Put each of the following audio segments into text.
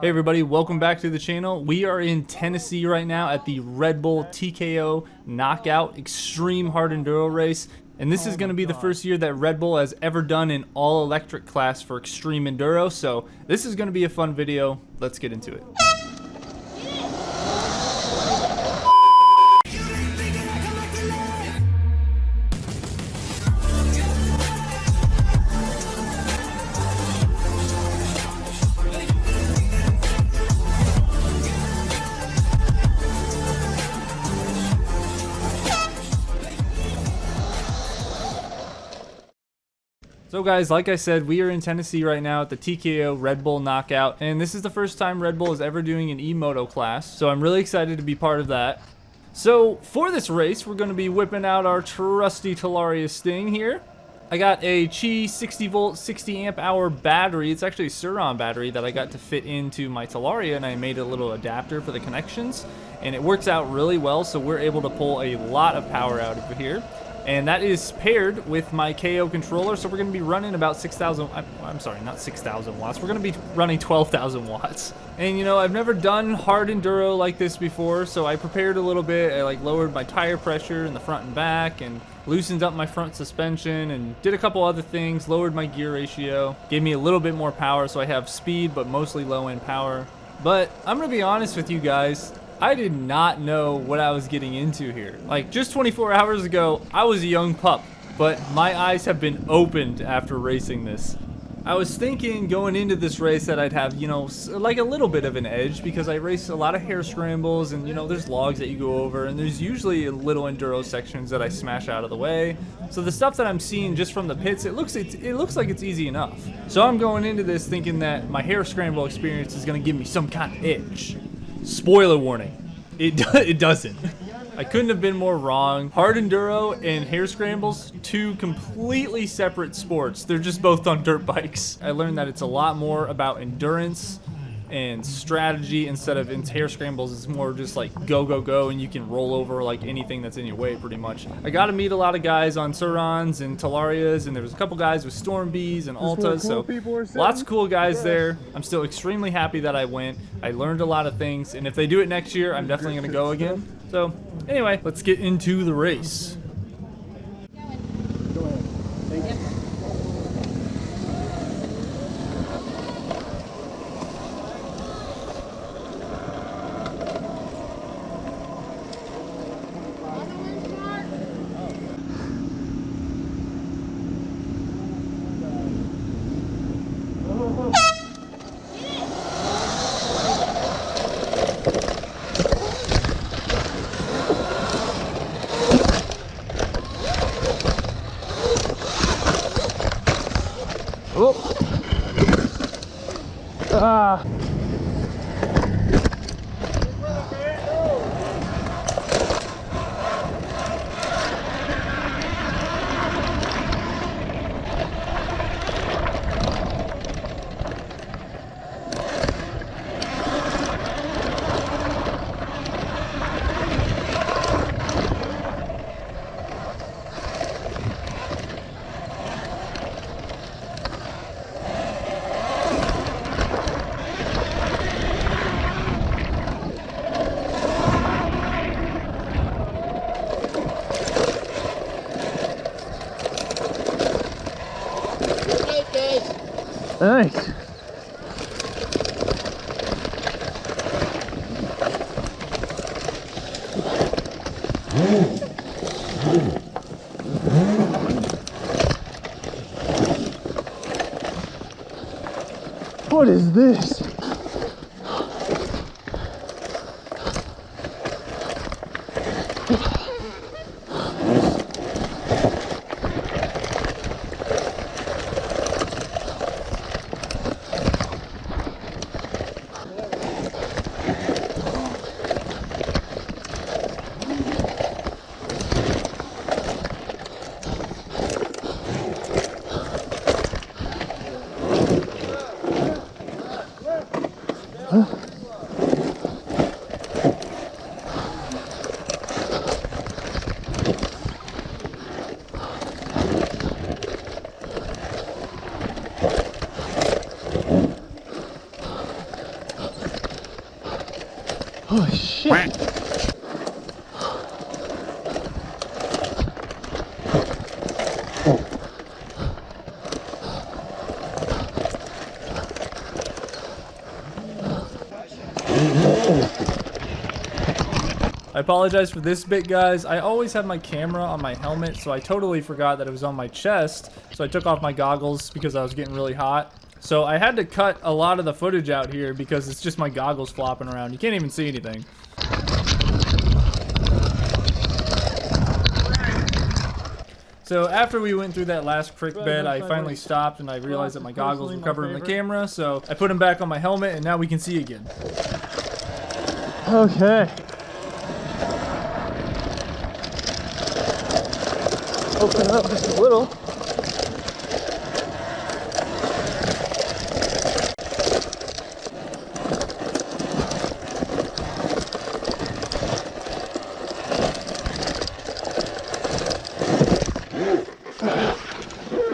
Hey everybody, welcome back to the channel. We are in Tennessee right now at the RedBull TKO Knockout Extreme Hard Enduro race. And this is going to be the first year that RedBull has ever done an all-electric class for Extreme Enduro. So this is going to be a fun video. Let's get into it. So guys, like I said, we are in Tennessee right now at the TKO RedBull Knockout, and this is the first time RedBull is ever doing an e-moto class, so I'm really excited to be part of that. So for this race, we're going to be whipping out our trusty Talaria Sting here. I got a Qi 60 volt 60 amp hour battery. It's actually a sur-ron battery that I got to fit into my Talaria, and I made a little adapter for the connections, and it works out really well, so we're able to pull a lot of power out of here. And that is paired with my KO controller, so we're going to be running about 6,000, I'm sorry, not 6,000 watts. We're going to be running 12,000 watts. And you know, I've never done hard enduro like this before, so I prepared a little bit. I lowered my tire pressure in the front and back and loosened up my front suspension and did a couple other things, lowered my gear ratio, gave me a little bit more power so I have speed but mostly low end power. But I'm going to be honest with you guys, I did not know what I was getting into here. Like, just 24 hours ago, I was a young pup, but my eyes have been opened after racing this. I was thinking going into this race that I'd have, you know, like a little bit of an edge because I race a lot of hare scrambles and, you know, there's logs that you go over and there's usually little enduro sections that I smash out of the way. So the stuff that I'm seeing just from the pits, it looks like it's easy enough. So I'm going into this thinking that my hare scramble experience is going to give me some kind of edge. Spoiler warning, it doesn't. I couldn't have been more wrong. Hard enduro and hare scrambles, two completely separate sports. They're just both on dirt bikes. I learned that it's a lot more about endurance and strategy instead of in hare scrambles. It's more just like go, go, go, and you can roll over like anything that's in your way pretty much. I got to meet a lot of guys on sur-rons and Talarias, and there was a couple guys with Storm Bs and Altas, so lots of cool guys there. I'm still extremely happy that I went. I learned a lot of things, and if they do it next year, I'm definitely going to go again. So anyway, let's get into the race. Nice. What is this? Holy shit. I apologize for this bit, guys. I always have my camera on my helmet, so I totally forgot that it was on my chest. So I took off my goggles because I was getting really hot. So I had to cut a lot of the footage out here because it's just my goggles flopping around. You can't even see anything. So after we went through that last crick bed, I finally stopped and I realized that my goggles were covering the camera. So I put them back on my helmet and now we can see again. Okay. Open it up just a little.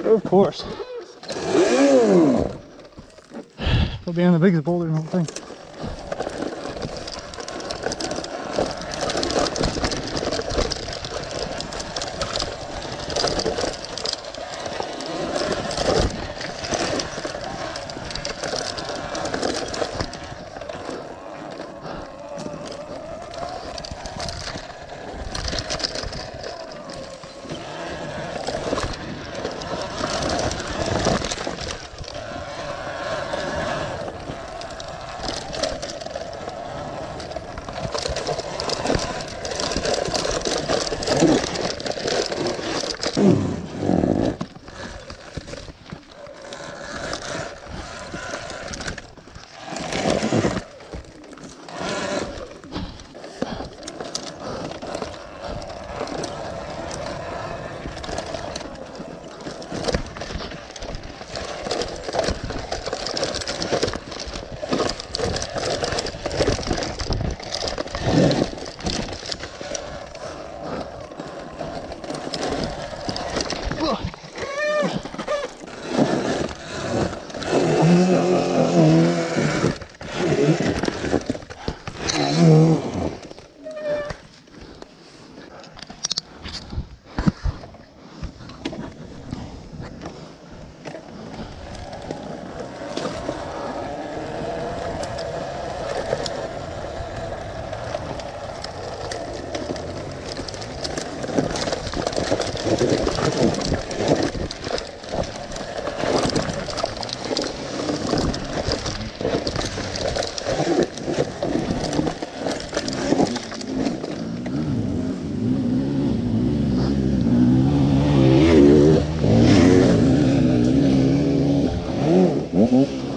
Of course. It'll be on the biggest boulder in the whole thing.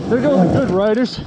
There go the good riders.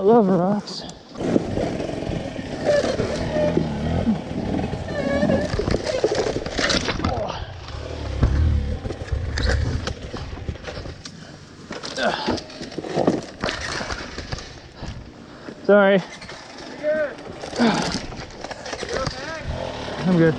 love rocks. Sorry. You're good. You okay? I'm good.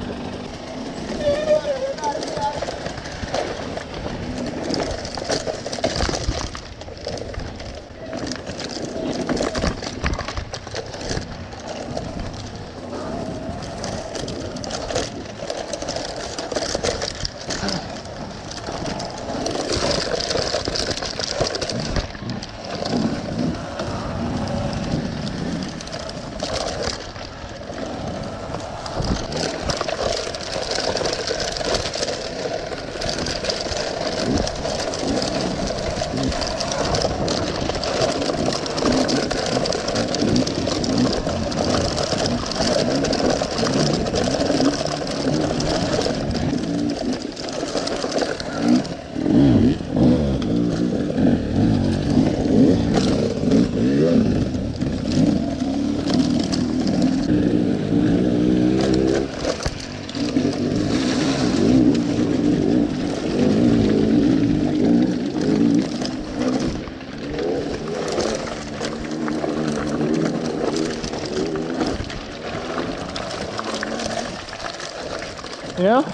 You know,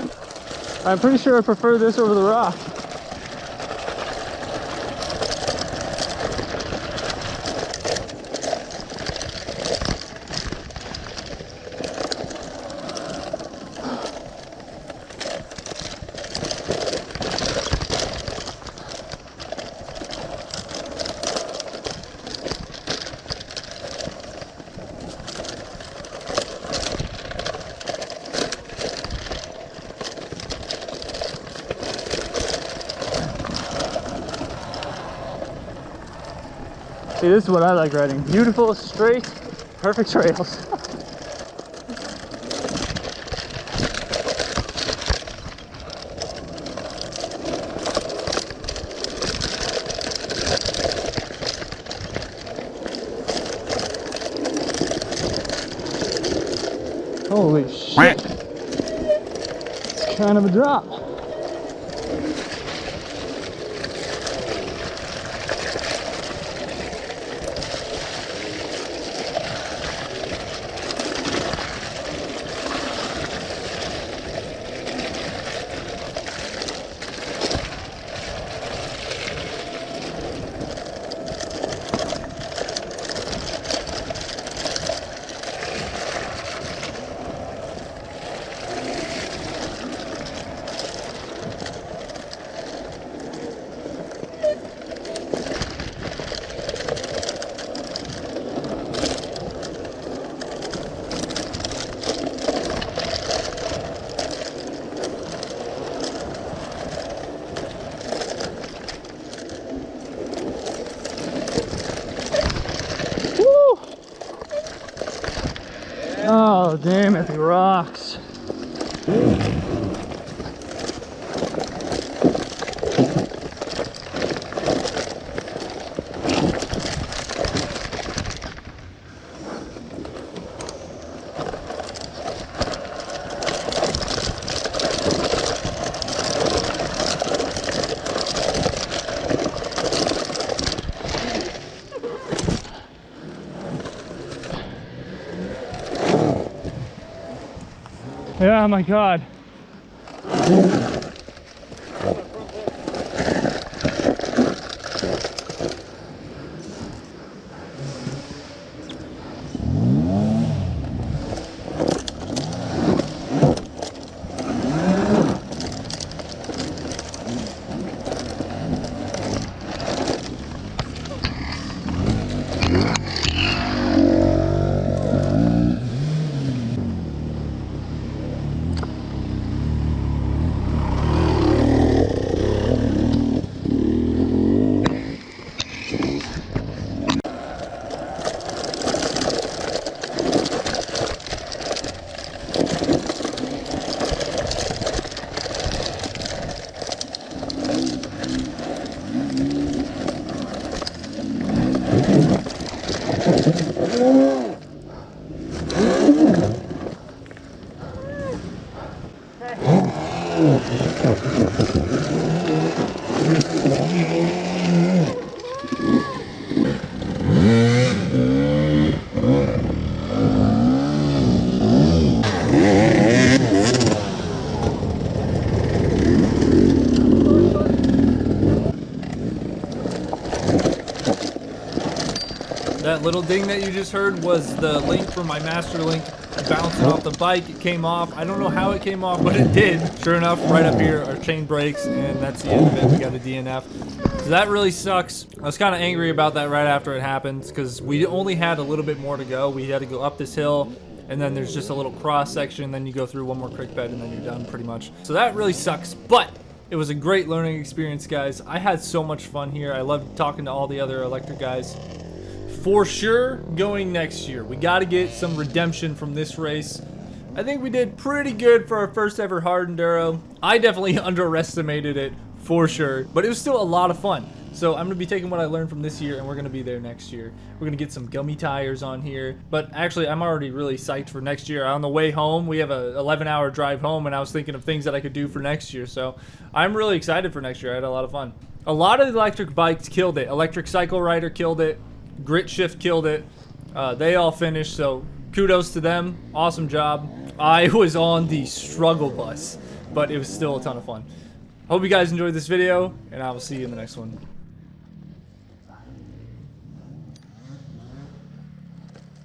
I'm pretty sure I prefer this over the rock. See, this is what I like riding. Beautiful, straight, perfect trails. Holy shit. It's kind of a drop. Oh, damn it, the rocks. Yeah, my God. That little ding that you just heard was the link from my master link bouncing off the bike. It came off. I don't know how it came off, but it did. Sure enough, right up here, our chain breaks, and that's the end of it. We got a DNF. So that really sucks. I was kind of angry about that right after it happened because we only had a little bit more to go. We had to go up this hill, and then there's just a little cross section. Then you go through one more creek bed, and then you're done pretty much. So that really sucks, but it was a great learning experience, guys. I had so much fun here. I loved talking to all the other electric guys. For sure, going next year, we got to get some redemption from this race. I think we did pretty good for our first ever hard enduro. I definitely underestimated it for sure, but it was still a lot of fun. So I'm gonna be taking what I learned from this year, and we're gonna be there next year. We're gonna get some gummy tires on here, but actually I'm already really psyched for next year. On the way home, we have a 11-hour drive home, and I was thinking of things that I could do for next year. So I'm really excited for next year. I had a lot of fun. A lot of the electric bikes killed it. Electric Cycle Rider killed it. Grit Shift killed it. They all finished, so kudos to them. Awesome job. I was on the struggle bus, but it was still a ton of fun. Hope you guys enjoyed this video, and I will see you in the next one.